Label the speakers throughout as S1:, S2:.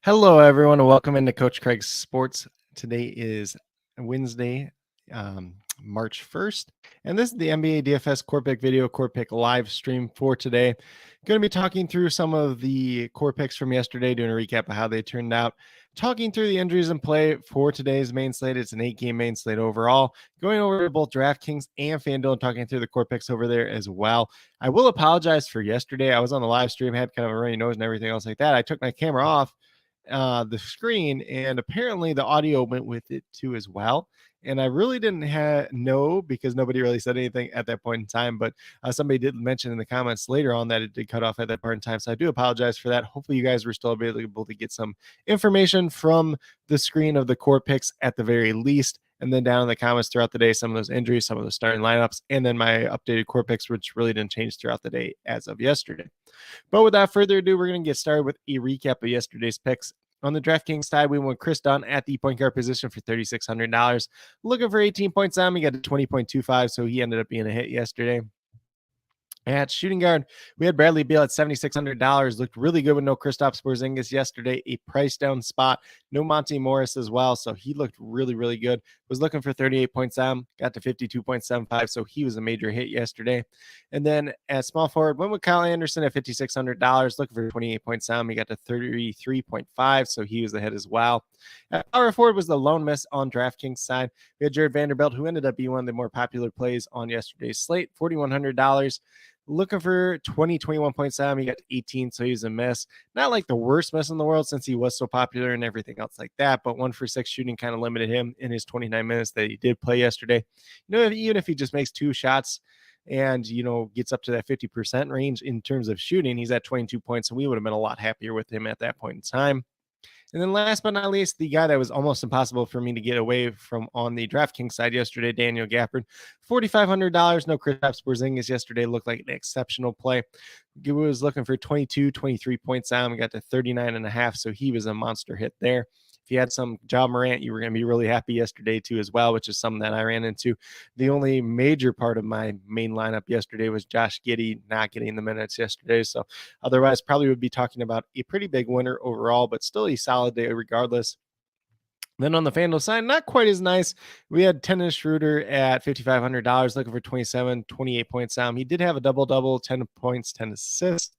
S1: Hello, everyone, and welcome into Coach Craig's Sports. Today is Wednesday, March 1st, and this is the NBA DFS Core Pick video, Core Pick live stream for today. Going to be talking through some of the core picks from yesterday, doing a recap of how they turned out, talking through the injuries in play for today's main slate. It's an 8-game main slate overall, going over to both DraftKings and FanDuel and talking through the core picks over there as well. I will apologize for yesterday. I was on the live stream, had kind of a runny nose and everything else like that. I took my camera off the screen, and apparently the audio went with it too as well. And I really didn't know, because nobody really said anything at that point in time, but somebody did mention in the comments later on that it did cut off at that point in time. So I do apologize for that. Hopefully you guys were still able to get some information from the screen of the core picks at the very least. And then down in the comments throughout the day, some of those injuries, some of the starting lineups, and then my updated core picks, which really didn't change throughout the day as of yesterday. But without further ado, we're going to get started with a recap of yesterday's picks. On the DraftKings side, we went Chris Dunn at the point guard position for $3,600. Looking for 18 points on him. He got to 20.25, so he ended up being a hit yesterday. At shooting guard, we had Bradley Beal at $7,600. Looked really good with no Kristaps Porzingis yesterday. A price down spot. No Monte Morris as well, so he looked really, really good. Was looking for 38 points on. Got to 52.75, so he was a major hit yesterday. And then at small forward, went with Kyle Anderson at $5,600. Looking for 28 points on. He got to 33.5, so he was a hit as well. At power forward was the lone miss on DraftKings side. We had Jared Vanderbilt, who ended up being one of the more popular plays on yesterday's slate, $4,100. Looking for 21 points on him. He got 18, so he's a miss. Not like the worst miss in the world since he was so popular and everything else like that, but 1 for 6 shooting kind of limited him in his 29 minutes that he did play yesterday. Even if he just makes 2 shots and, gets up to that 50% range in terms of shooting, he's at 22 points, and we would have been a lot happier with him at that point in time. And then last but not least, the guy that was almost impossible for me to get away from on the DraftKings side yesterday, Daniel Gafford, $4,500. No Kristaps Porzingis yesterday. Looked like an exceptional play. He was looking for 23 points on. We got to 39.5, so he was a monster hit there. If you had some Ja Morant, you were going to be really happy yesterday too as well, which is something that I ran into. The only major part of my main lineup yesterday was Josh Giddey not getting the minutes yesterday. So otherwise, probably would be talking about a pretty big winner overall, but still a solid day regardless. Then on the FanDuel side, not quite as nice. We had Dennis Schroeder at $5,500, looking for 28 points. He did have a double-double, 10 points, 10 assists.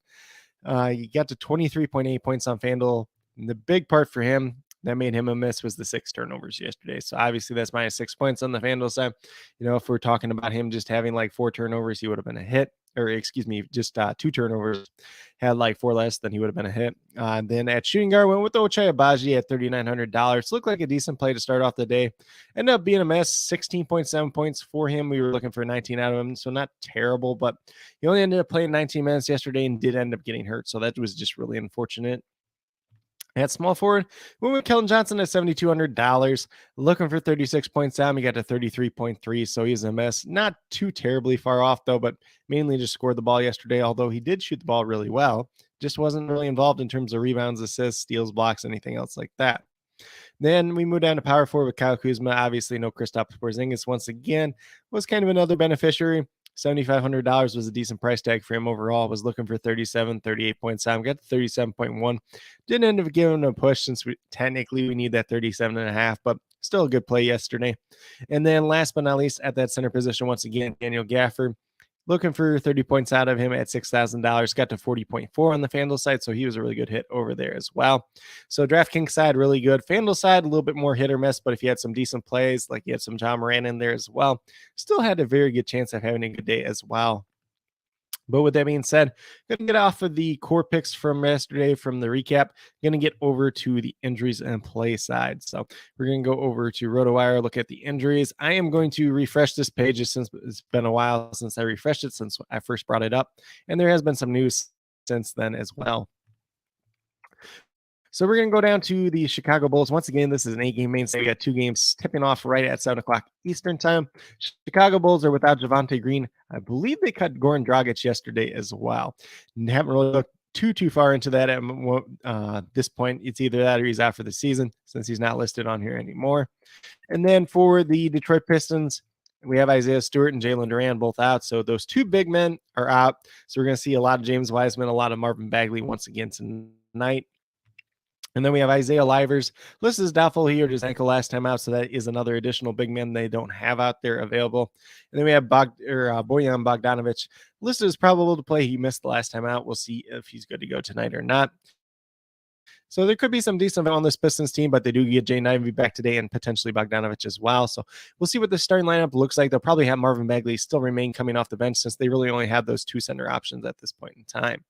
S1: He got to 23.8 points on FanDuel. And the big part for him that made him a miss was the 6 turnovers yesterday. So obviously that's minus 6 points on the FanDuel side. If we're talking about him just having like 4 turnovers, he would have been a hit. Or excuse me, just 2 turnovers, had like 4 less, then he would have been a hit. Then at shooting guard, went with Ochai Agbaji at $3,900. Looked like a decent play to start off the day. Ended up being a mess, 16.7 points for him. We were looking for 19 out of him, so not terrible, but he only ended up playing 19 minutes yesterday and did end up getting hurt, so that was just really unfortunate. At small forward, we went with Keldon Johnson at $7,200, looking for 36 points down. He got to 33.3, so he's a mess. Not too terribly far off, though, but mainly just scored the ball yesterday, although he did shoot the ball really well. Just wasn't really involved in terms of rebounds, assists, steals, blocks, anything else like that. Then we moved down to power forward with Kyle Kuzma. Obviously, no Kristaps Porzingis once again. Was kind of another beneficiary. $7,500 was a decent price tag for him overall. Was looking for 38 points. Got to 37.1. Didn't end up giving him a push since we need that 37.5, but still a good play yesterday. And then last but not least, at that center position, once again, Daniel Gafford. Looking for 30 points out of him at $6,000. Got to 40.4 on the FanDuel side, so he was a really good hit over there as well. So DraftKings side, really good. FanDuel side, a little bit more hit or miss, but if you had some decent plays, like you had some Ja Morant in there as well, still had a very good chance of having a good day as well. But with that being said, going to get off of the core picks from yesterday from the recap. Going to get over to the injuries and play side. So we're going to go over to RotoWire, look at the injuries. I am going to refresh this page just since it's been a while since I refreshed it, since I first brought it up. And there has been some news since then as well. So we're going to go down to the Chicago Bulls. Once again, this is an 8-game main slate. We got 2 games tipping off right at 7 o'clock Eastern time. Chicago Bulls are without Javonte Green. I believe they cut Goran Dragic yesterday as well. Haven't really looked too far into that at this point. It's either that or he's out for the season since he's not listed on here anymore. And then for the Detroit Pistons, we have Isaiah Stewart and Jalen Duran both out. So those 2 big men are out. So we're going to see a lot of James Wiseman, a lot of Marvin Bagley once again tonight. And then we have Isaiah Livers. Listed as doubtful. He hurt his ankle last time out, so that is another additional big man they don't have out there available. And then we have Bojan Bogdanovic. Listed as probable to play. He missed the last time out. We'll see if he's good to go tonight or not. So there could be some decent on this Pistons team, but they do get Jay Ivey back today and potentially Bogdanovic as well. So we'll see what the starting lineup looks like. They'll probably have Marvin Bagley still remain coming off the bench since they really only have those two center options at this point in time.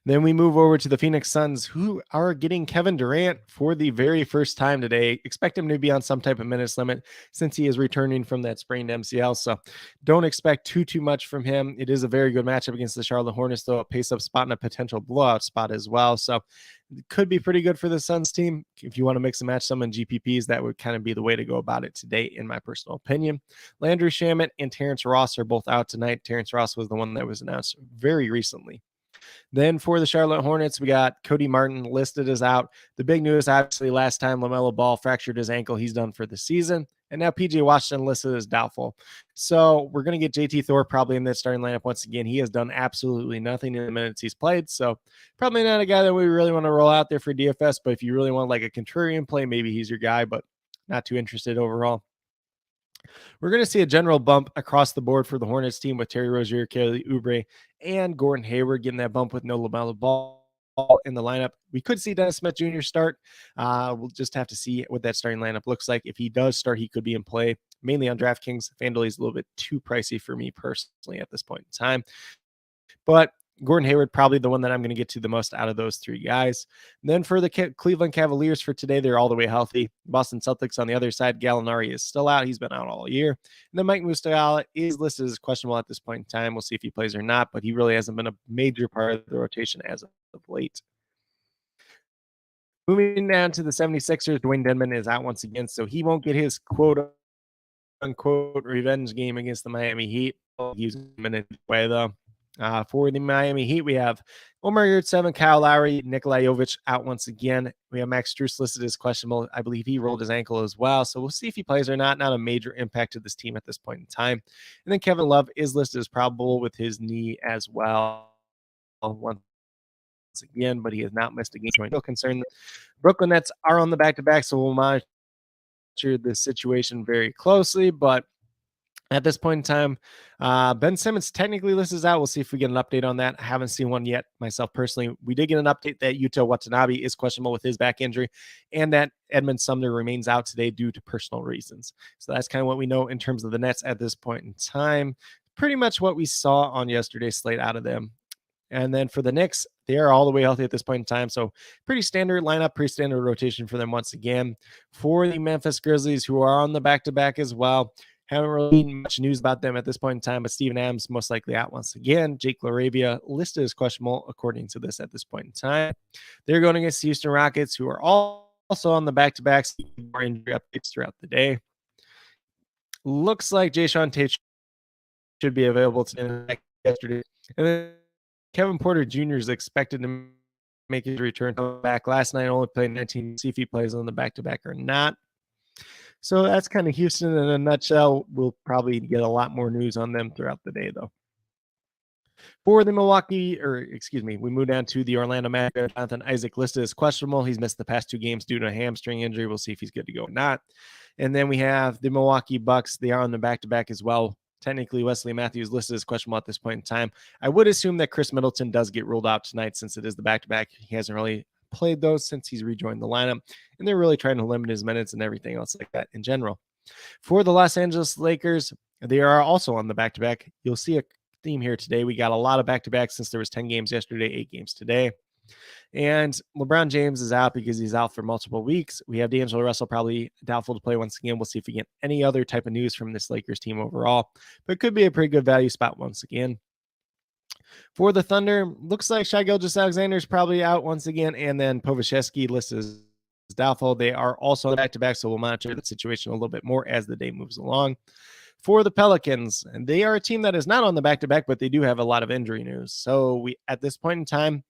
S1: Then we move over to the Phoenix Suns, who are getting Kevin Durant for the very first time today. Expect him to be on some type of minutes limit since he is returning from that sprained MCL. So don't expect too much from him. It is a very good matchup against the Charlotte Hornets, though, a pace-up spot and a potential blowout spot as well. So it could be pretty good for the Suns team. If you want to mix and match some in GPPs, that would kind of be the way to go about it today, in my personal opinion. Landry Shamet and Terrence Ross are both out tonight. Terrence Ross was the one that was announced very recently. Then for the Charlotte Hornets, we got Cody Martin listed as out. The big news, obviously, last time LaMelo Ball fractured his ankle, he's done for the season. And now PJ Washington listed as doubtful. So we're going to get JT Thorpe probably in the starting lineup once again. He has done absolutely nothing in the minutes he's played. So probably not a guy that we really want to roll out there for DFS. But if you really want like a contrarian play, maybe he's your guy, but not too interested overall. We're going to see a general bump across the board for the Hornets team with Terry Rozier, Kelly Oubre, and Gordon Hayward getting that bump with no LaMelo Ball in the lineup. We could see Dennis Smith Jr. start. We'll just have to see what that starting lineup looks like. If he does start, he could be in play, mainly on DraftKings. FanDuel is a little bit too pricey for me personally at this point in time. But Gordon Hayward, probably the one that I'm going to get to the most out of those three guys. And then for the Cleveland Cavaliers for today, they're all the way healthy. Boston Celtics on the other side, Gallinari is still out. He's been out all year. And then Mike Muscala is listed as questionable at this point in time. We'll see if he plays or not, but he really hasn't been a major part of the rotation as of late. Moving down to the 76ers, Dwayne Dedmon is out once again, so he won't get his quote-unquote revenge game against the Miami Heat. He's a minute away, though. For the Miami Heat, we have Omer Yurtseven, Kyle Lowry, Nikola Jovic out once again. We have Max Strus listed as questionable. I believe he rolled his ankle as well. So we'll see if he plays or not. Not a major impact to this team at this point in time. And then Kevin Love is listed as probable with his knee as well. Once again, but he has not missed a game. Still concerned. Brooklyn Nets are on the back-to-back, so we'll monitor the situation very closely. But at this point in time, Ben Simmons technically listed out. We'll see if we get an update on that. I haven't seen one yet myself personally. We did get an update that Yuta Watanabe is questionable with his back injury and that Edmund Sumner remains out today due to personal reasons. So that's kind of what we know in terms of the Nets at this point in time. Pretty much what we saw on yesterday's slate out of them. And then for the Knicks, they are all the way healthy at this point in time. So pretty standard lineup, pretty standard rotation for them once again. For the Memphis Grizzlies, who are on the back-to-back as well, haven't really seen much news about them at this point in time, but Steven Adams most likely out once again. Jake LaRavia listed as questionable according to this at this point in time. They're going against the Houston Rockets, who are also on the back-to-backs. More injury updates throughout the day. Looks like Jayshawn Tate should be available today, yesterday. And then Kevin Porter Jr. is expected to make his return back last night. Only played 19. See if he plays on the back-to-back or not. So that's kind of Houston in a nutshell. We'll probably get a lot more news on them throughout the day, though. For the we move down to the Orlando Magic. Jonathan Isaac listed as questionable. He's missed the past 2 games due to a hamstring injury. We'll see if he's good to go or not. And then we have the Milwaukee Bucks. They are on the back-to-back as well. Technically, Wesley Matthews listed as questionable at this point in time. I would assume that Chris Middleton does get ruled out tonight since it is the back-to-back. He hasn't really played those since he's rejoined the lineup, and they're really trying to limit his minutes and everything else like that in general. For the Los Angeles Lakers, they are also on the back-to-back. You'll see a theme here today. We got a lot of back-to-backs since there was 10 games yesterday, 8 games today. And LeBron James is out because he's out for multiple weeks. We have D'Angelo Russell probably doubtful to play once again. We'll see if we get any other type of news from this Lakers team overall, but it could be a pretty good value spot once again. For the Thunder, looks like Shai Gilgeous-Alexander is probably out once again, and then Povaševski listed as doubtful. They are also on back-to-back, so we'll monitor the situation a little bit more as the day moves along. For the Pelicans, and they are a team that is not on the back-to-back, but they do have a lot of injury news. So we, at this point in time,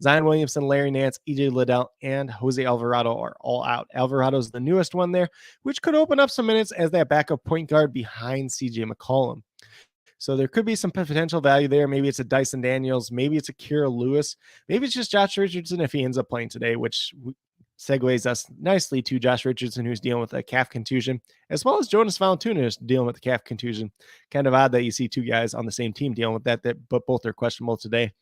S1: Zion Williamson, Larry Nance, EJ Liddell, and Jose Alvarado are all out. Alvarado's the newest one there, which could open up some minutes as that backup point guard behind CJ McCollum. So there could be some potential value there. Maybe it's a Dyson Daniels. Maybe it's a Kira Lewis. Maybe it's just Josh Richardson if he ends up playing today, which segues us nicely to Josh Richardson, who's dealing with a calf contusion, as well as Jonas Valanciunas dealing with a calf contusion. Kind of odd that you see two guys on the same team dealing with that, but both are questionable today.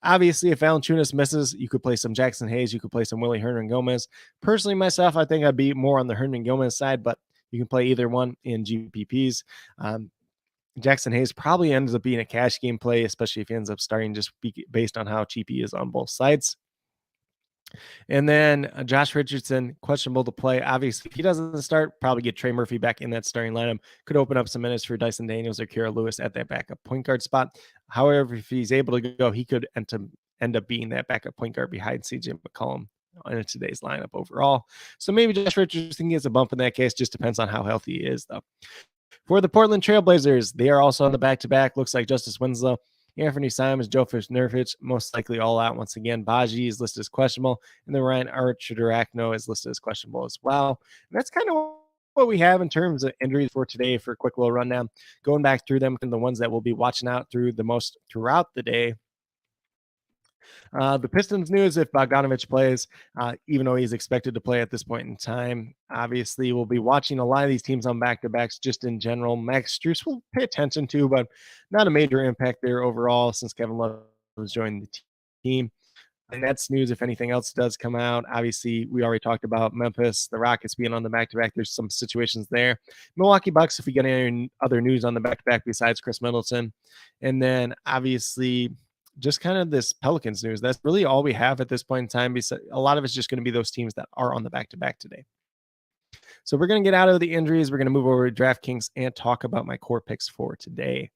S1: Obviously, if Valanciunas misses, you could play some Jackson Hayes. You could play some Willie Hernan-Gomez. Personally, myself, I think I'd be more on the Hernan-Gomez side, but you can play either one in GPPs. Jackson Hayes probably ends up being a cash game play, especially if he ends up starting just based on how cheap he is on both sides. And then Josh Richardson, questionable to play. Obviously, if he doesn't start, probably get Trey Murphy back in that starting lineup. Could open up some minutes for Dyson Daniels or Kira Lewis at that backup point guard spot. However, if he's able to go, he could end up being that backup point guard behind CJ McCollum in today's lineup overall. So maybe Josh Richardson gets a bump in that case. Just depends on how healthy he is, though. For the Portland Trailblazers, they are also on the back-to-back. Looks like Justice Winslow, Anthony Simons, Joe Nurkic, most likely all out once again. Baji is listed as questionable, and then Ryan Arcidiacono is listed as questionable as well. And that's kind of what we have in terms of injuries for today for a quick little rundown. Going back through them and the ones that we'll be watching out through the most throughout the day. The Pistons news, if Bogdanovich plays, even though he's expected to play at this point in time, obviously we'll be watching a lot of these teams on back-to-backs just in general. Max Strus will pay attention to, but not a major impact there overall since Kevin Love has joined the team. And that's news if anything else does come out. Obviously, we already talked about Memphis, the Rockets being on the back-to-back. There's some situations there. Milwaukee Bucks, if we get any other news on the back-to-back besides Chris Middleton. And then, obviously, just kind of this Pelicans news. That's really all we have at this point in time. A lot of it's just going to be those teams that are on the back-to-back today. So we're going to get out of the injuries. We're going to move over to DraftKings and talk about my core picks for today.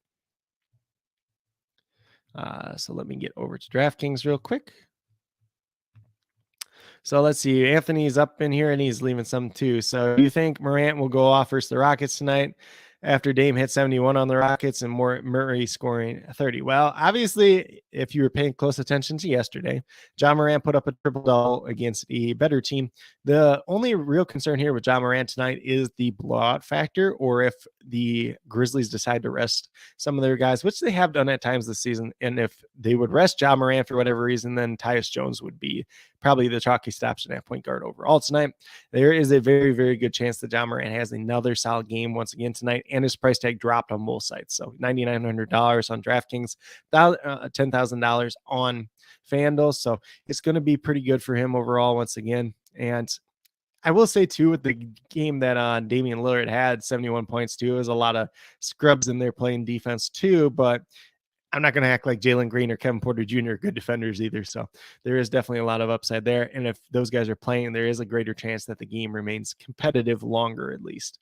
S1: So let me get over to DraftKings real quick. So let's see. Anthony's up in here and he's leaving some too. So do you think Morant will go off versus the Rockets tonight after Dame hit 71 on the Rockets and Murray scoring 30? Well, obviously, if you were paying close attention to yesterday, Ja Morant put up a triple-double against a better team. The only real concern here with Ja Morant tonight is the blowout factor, or if the Grizzlies decide to rest some of their guys, which they have done at times this season. And if they would rest Ja Morant for whatever reason, then Tyus Jones would be probably the chalkiest option at point guard overall tonight. There is a very, very good chance that Ja Morant has another solid game once again tonight, and his price tag dropped on both sides. So $9,900 on DraftKings, $10,000 on FanDuel. So it's going to be pretty good for him overall once again. And I will say too, with the game that Damian Lillard had 71 points too, there's a lot of scrubs in there playing defense too, but I'm not going to act like Jalen Green or Kevin Porter Jr. are good defenders either. So there is definitely a lot of upside there. And if those guys are playing, there is a greater chance that the game remains competitive longer at least.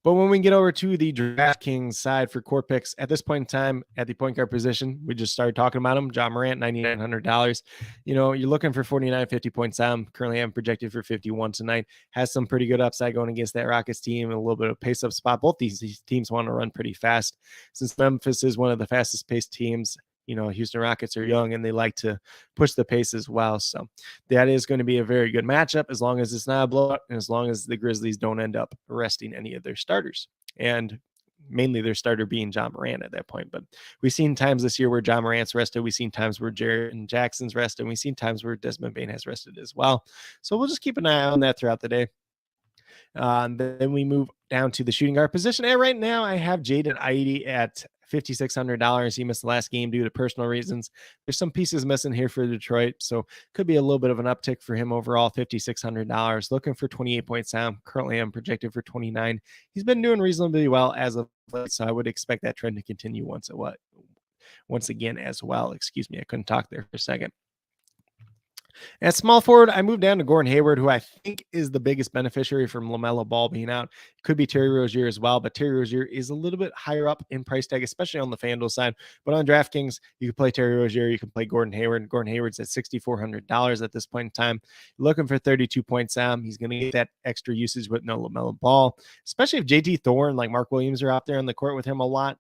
S1: But when we get over to the DraftKings side for core picks, at this point in time, at the point guard position, we just started talking about him. Ja Morant, $9,900. You know, you're looking for 49, 50 points. I'm currently having projected for 51 tonight. Has some pretty good upside going against that Rockets team and a little bit of pace up spot. Both these teams want to run pretty fast. Since Memphis is one of the fastest paced teams, you know, Houston Rockets are young and they like to push the pace as well. So that is going to be a very good matchup as long as it's not a blowout and as long as the Grizzlies don't end up resting any of their starters, and mainly their starter being Ja Morant at that point. But we've seen times this year where Ja Morant's rested. We've seen times where Jaren Jackson's rested. And we've seen times where Desmond Bane has rested as well. So we'll just keep an eye on that throughout the day. Then we move down to the shooting guard position. And right now I have Jaden Ivey at $5,600. He missed the last game due to personal reasons. There's some pieces missing here for Detroit, so could be a little bit of an uptick for him overall. $5,600. Looking for 28 points now. Currently, I'm projected for 29. He's been doing reasonably well as of late, so I would expect that trend to continue once again as well. Excuse me, I couldn't talk there for a second. At small forward, I moved down to Gordon Hayward, who I think is the biggest beneficiary from LaMelo Ball being out. Could be Terry Rozier as well, but Terry Rozier is a little bit higher up in price tag, especially on the FanDuel side. But on DraftKings, you can play Terry Rozier, you can play Gordon Hayward. Gordon Hayward's at $6,400 at this point in time. Looking for 32 points. He's going to get that extra usage with no LaMelo Ball, especially if JT Thorne, like Mark Williams, are out there on the court with him a lot.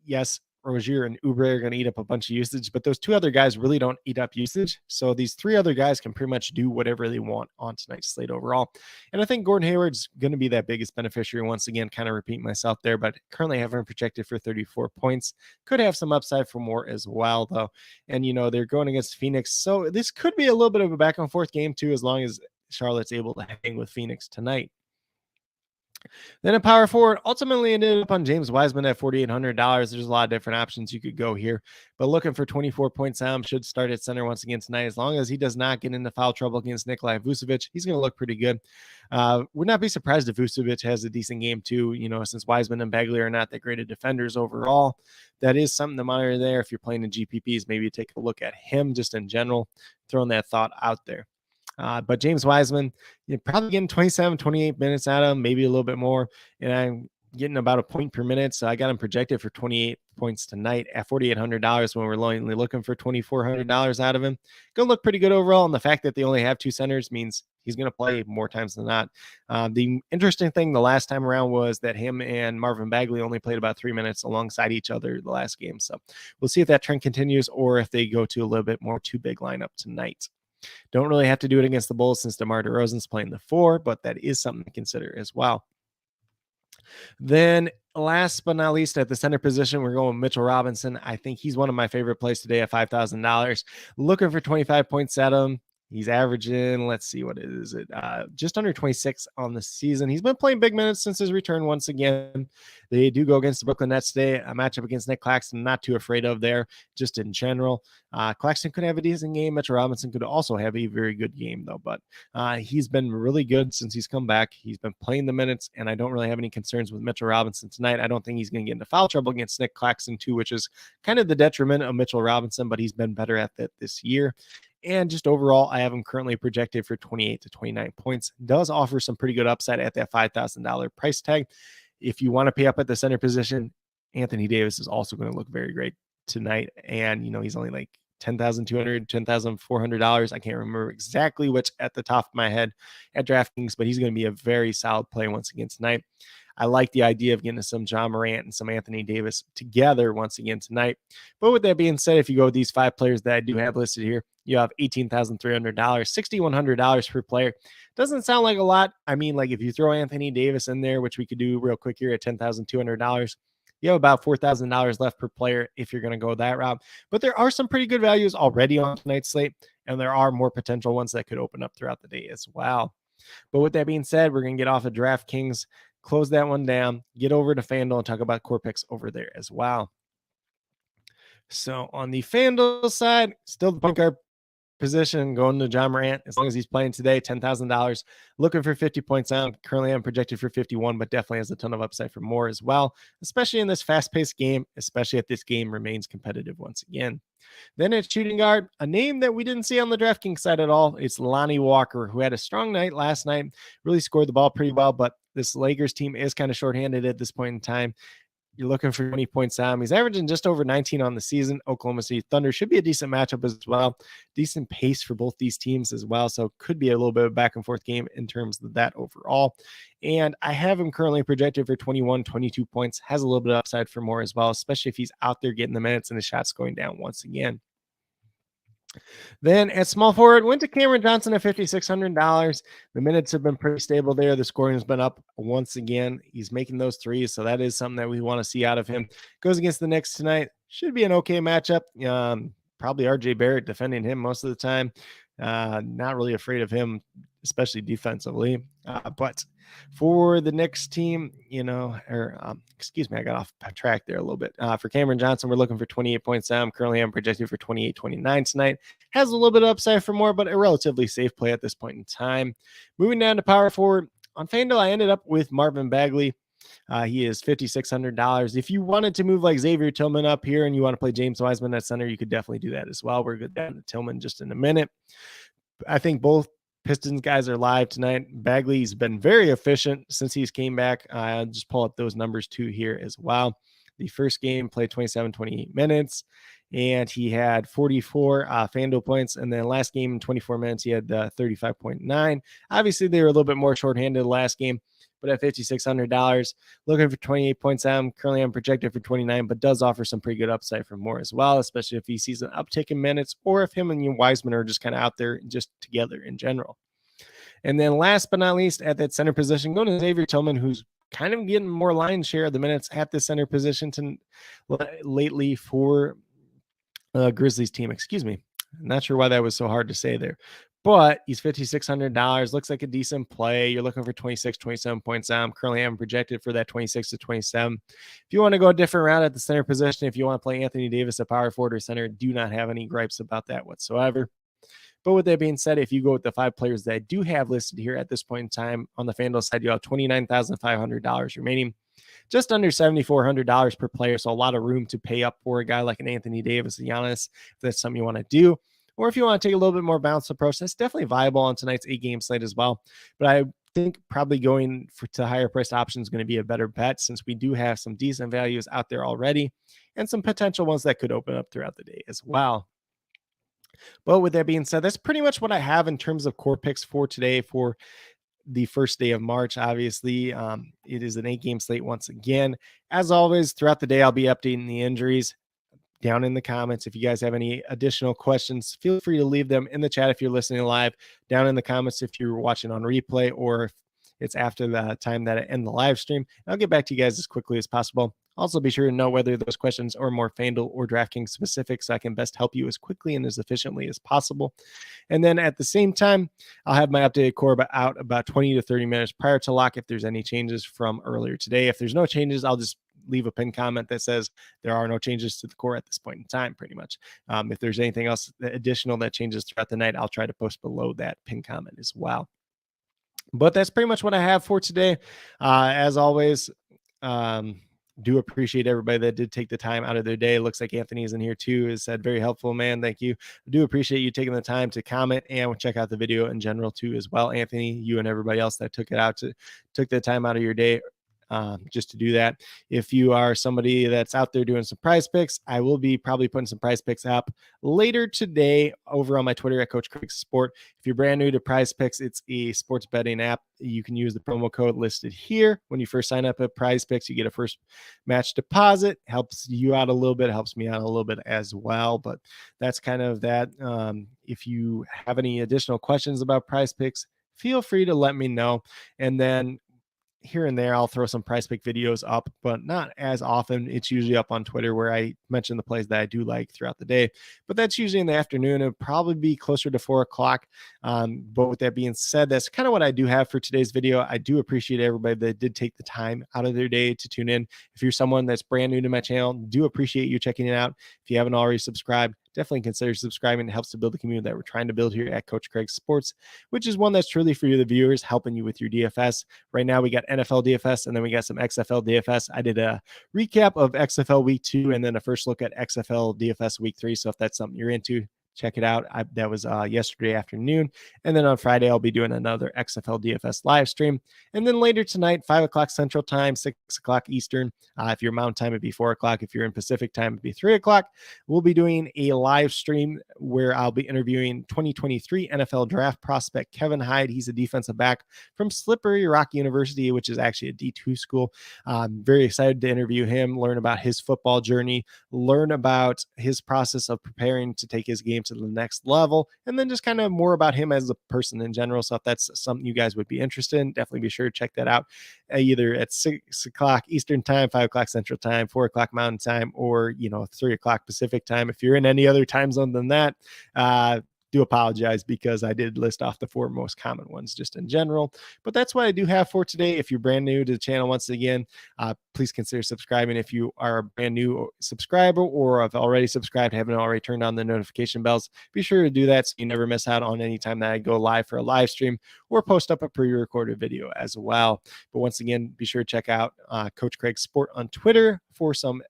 S1: Yes, Rozier and Oubre are going to eat up a bunch of usage, but those two other guys really don't eat up usage. So these three other guys can pretty much do whatever they want on tonight's slate overall. And I think Gordon Hayward's going to be that biggest beneficiary. Once again, kind of repeat myself there, but currently I have him projected for 34 points. Could have some upside for more as well, though. And, they're going against Phoenix. So this could be a little bit of a back and forth game, too, as long as Charlotte's able to hang with Phoenix tonight. Then a power forward ultimately ended up on James Wiseman at $4,800. There's a lot of different options you could go here, but looking for 24 points, Sam should start at center once again tonight. As long as he does not get into foul trouble against Nikolai Vucevic, he's going to look pretty good. Would not be surprised if Vucevic has a decent game too, since Wiseman and Bagley are not that great of defenders overall. That is something to monitor there. If you're playing in GPPs, maybe take a look at him just in general, throwing that thought out there. But James Wiseman, you're probably getting 27, 28 minutes out of him, maybe a little bit more. And I'm getting about a point per minute. So I got him projected for 28 points tonight at $4,800 when we're only looking for $2,400 out of him. Going to look pretty good overall. And the fact that they only have two centers means he's going to play more times than not. The interesting thing the last time around was that him and Marvin Bagley only played about 3 minutes alongside each other the last game. So we'll see if that trend continues or if they go to a little bit more two big lineup tonight. Don't really have to do it against the Bulls since DeMar DeRozan's playing the 4, but that is something to consider as well. Then last but not least, at the center position, we're going with Mitchell Robinson. I think he's one of my favorite plays today at $5,000. Looking for 25 points at him. He's averaging, let's see, what is it? Just under 26 on the season. He's been playing big minutes since his return once again. They do go against the Brooklyn Nets today. A matchup against Nick Claxton, not too afraid of there, just in general. Claxton could have a decent game. Mitchell Robinson could also have a very good game, though. But he's been really good since he's come back. He's been playing the minutes, and I don't really have any concerns with Mitchell Robinson tonight. I don't think he's going to get into foul trouble against Nick Claxton, too, which is kind of the detriment of Mitchell Robinson, but he's been better at that this year. And just overall, I have him currently projected for 28 to 29 points. Does offer some pretty good upside at that $5,000 price tag. If you want to pay up at the center position, Anthony Davis is also going to look very great tonight. And, he's only like $10,200, $10,400. I can't remember exactly which at the top of my head at DraftKings, but he's going to be a very solid play once again tonight. I like the idea of getting some John Morant and some Anthony Davis together once again tonight. But with that being said, if you go with these 5 players that I do have listed here, you have $18,300, $6,100 per player. Doesn't sound like a lot. I mean, like if you throw Anthony Davis in there, which we could do real quick here at $10,200, you have about $4,000 left per player if you're going to go that route. But there are some pretty good values already on tonight's slate, and there are more potential ones that could open up throughout the day as well. But with that being said, we're going to get off of DraftKings, close that one down, get over to FanDuel and talk about core picks over there as well. So on the FanDuel side, still the point guard position going to John Morant. As long as he's playing today, $10,000. Looking for 50 points out. Currently, I'm projected for 51, but definitely has a ton of upside for more as well, especially in this fast-paced game, especially if this game remains competitive once again. Then at shooting guard, a name that we didn't see on the DraftKings side at all. It's Lonnie Walker, who had a strong night last night, really scored the ball pretty well, but this Lakers team is kind of shorthanded at this point in time. You're looking for 20 points down. He's averaging just over 19 on the season. Oklahoma City Thunder should be a decent matchup as well. Decent pace for both these teams as well. So could be a little bit of a back and forth game in terms of that overall. And I have him currently projected for 21, 22 points. Has a little bit of upside for more as well, especially if he's out there getting the minutes and the shots going down once again. Then at small forward, went to Cameron Johnson at $5,600. The minutes have been pretty stable there. The scoring has been up once again. He's making those threes, so that is something that we want to see out of him. Goes against the Knicks tonight. Should be an okay matchup. Probably RJ Barrett defending him most of the time. Not really afraid of him, especially defensively. But for the next team, excuse me, I got off track there a little bit. For Cameron Johnson, we're looking for 28 points down. Currently, I'm projected for 28, 29 tonight. Has a little bit of upside for more, but a relatively safe play at this point in time. Moving down to power forward. On FanDuel, I ended up with Marvin Bagley. He is $5,600. If you wanted to move like Xavier Tillman up here and you want to play James Wiseman at center, you could definitely do that as well. We're good down to Tillman just in a minute. I think both Pistons guys are live tonight. Bagley's been very efficient since he's came back. I'll just pull up those numbers too here as well. The first game played 27, 28 minutes. and he had 44 FanDuel points. And then last game in 24 minutes, he had 35.9. Obviously, they were a little bit more shorthanded last game, but at $5,600, looking for 28 points. Currently I'm projected for 29, but does offer some pretty good upside for more as well, especially if he sees an uptick in minutes or if him and Wiseman are just kind of out there just together in general. And then last but not least, at that center position, going to Xavier Tillman, who's kind of getting more line share of the minutes at the center position lately for Grizzlies team. Excuse me. I'm not sure why that was so hard to say there. But he's $5,600. Looks like a decent play. You're looking for 26, 27 points. I'm currently having projected for that 26 to 27. If you want to go a different route at the center position, if you want to play Anthony Davis at power forward or center, do not have any gripes about that whatsoever. But with that being said, if you go with the 5 players that I do have listed here at this point in time on the FanDuel side, you have $29,500 remaining, just under $7,400 per player. So a lot of room to pay up for a guy like an Anthony Davis, Giannis, if that's something you want to do. Or if you want to take a little bit more balanced approach, that's definitely viable on tonight's 8-game slate as well. But I think probably going to higher priced options is going to be a better bet, since we do have some decent values out there already and some potential ones that could open up throughout the day as well. But with that being said, that's pretty much what I have in terms of core picks for today for the first day of March. Obviously, it is an 8-game slate once again. As always, throughout the day, I'll be updating the injuries down in the comments. If you guys have any additional questions, feel free to leave them in the chat if you're listening live, down in the comments if you're watching on replay, or if it's after the time that I end the live stream. I'll get back to you guys as quickly as possible. Also, be sure to know whether those questions are more FanDuel or DraftKings specific, so I can best help you as quickly and as efficiently as possible. And then at the same time, I'll have my updated core out about 20 to 30 minutes prior to lock if there's any changes from earlier today. If there's no changes, I'll just leave a pinned comment that says there are no changes to the core at this point in time, pretty much. If there's anything else additional that changes throughout the night, I'll try to post below that pinned comment as well. But that's pretty much what I have for today. As always, do appreciate everybody that did take the time out of their day. Looks like Anthony's in here too. Has said very helpful, man. Thank you. I do appreciate you taking the time to comment and check out the video in general too as well. Anthony, you and everybody else that took the time out of your day just to do that. If you are somebody that's out there doing some prize picks, I will be probably putting some prize picks up later today over on my Twitter at CoachCraigSports. If you're brand new to prize picks, it's a sports betting app. You can use the promo code listed here. When you first sign up at prize picks, you get a first match deposit. Helps you out a little bit, helps me out a little bit as well. But that's kind of that. If you have any additional questions about prize picks, feel free to let me know. And then here and there, I'll throw some price pick videos up, but not as often. It's usually up on Twitter where I mention the plays that I do like throughout the day, but that's usually in the afternoon. It'll probably be closer to 4 o'clock. But with that being said, that's kind of what I do have for today's video. I do appreciate everybody that did take the time out of their day to tune in. If you're someone that's brand new to my channel, do appreciate you checking it out. If you haven't already subscribed, definitely consider subscribing. It helps to build the community that we're trying to build here at Coach Craig Sports, which is one that's truly for you, the viewers, helping you with your DFS. Right now, we got NFL DFS, and then we got some XFL DFS. I did a recap of XFL Week 2 and then a first look at XFL DFS Week 3. So if that's something you're into, check it out. That was yesterday afternoon. And then on Friday, I'll be doing another XFL DFS live stream. And then later tonight, 5 o'clock Central Time, 6 o'clock Eastern. If you're Mountain Time, it'd be 4 o'clock. If you're in Pacific Time, it'd be 3 o'clock. We'll be doing a live stream where I'll be interviewing 2023 NFL draft prospect Kevin Hyde. He's a defensive back from Slippery Rock University, which is actually a D2 school. I'm very excited to interview him, learn about his football journey, learn about his process of preparing to take his game to the next level, and then just kind of more about him as a person in general. So if that's something you guys would be interested in, definitely be sure to check that out either at 6 o'clock Eastern Time, 5 o'clock Central Time, 4 o'clock Mountain Time, or 3 o'clock Pacific Time. If you're in any other time zone than that, do apologize because I did list off the 4 most common ones just in general. But that's what I do have for today. If you're brand new to the channel, once again, please consider subscribing. If you are a brand new subscriber or have already subscribed, haven't already turned on the notification bells, be sure to do that so you never miss out on any time that I go live for a live stream or post up a pre-recorded video as well. But once again, be sure to check out Coach Craig Sport on Twitter for some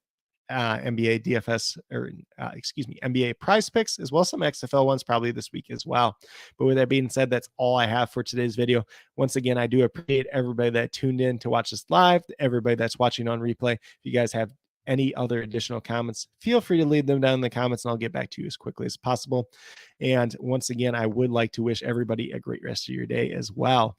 S1: NBA DFS NBA prize picks, as well as some XFL ones probably this week as well. But with that being said, that's all I have for today's video. Once again, I do appreciate everybody that tuned in to watch this live, everybody that's watching on replay. If you guys have any other additional comments, feel free to leave them down in the comments and I'll get back to you as quickly as possible. And once again, I would like to wish everybody a great rest of your day as well.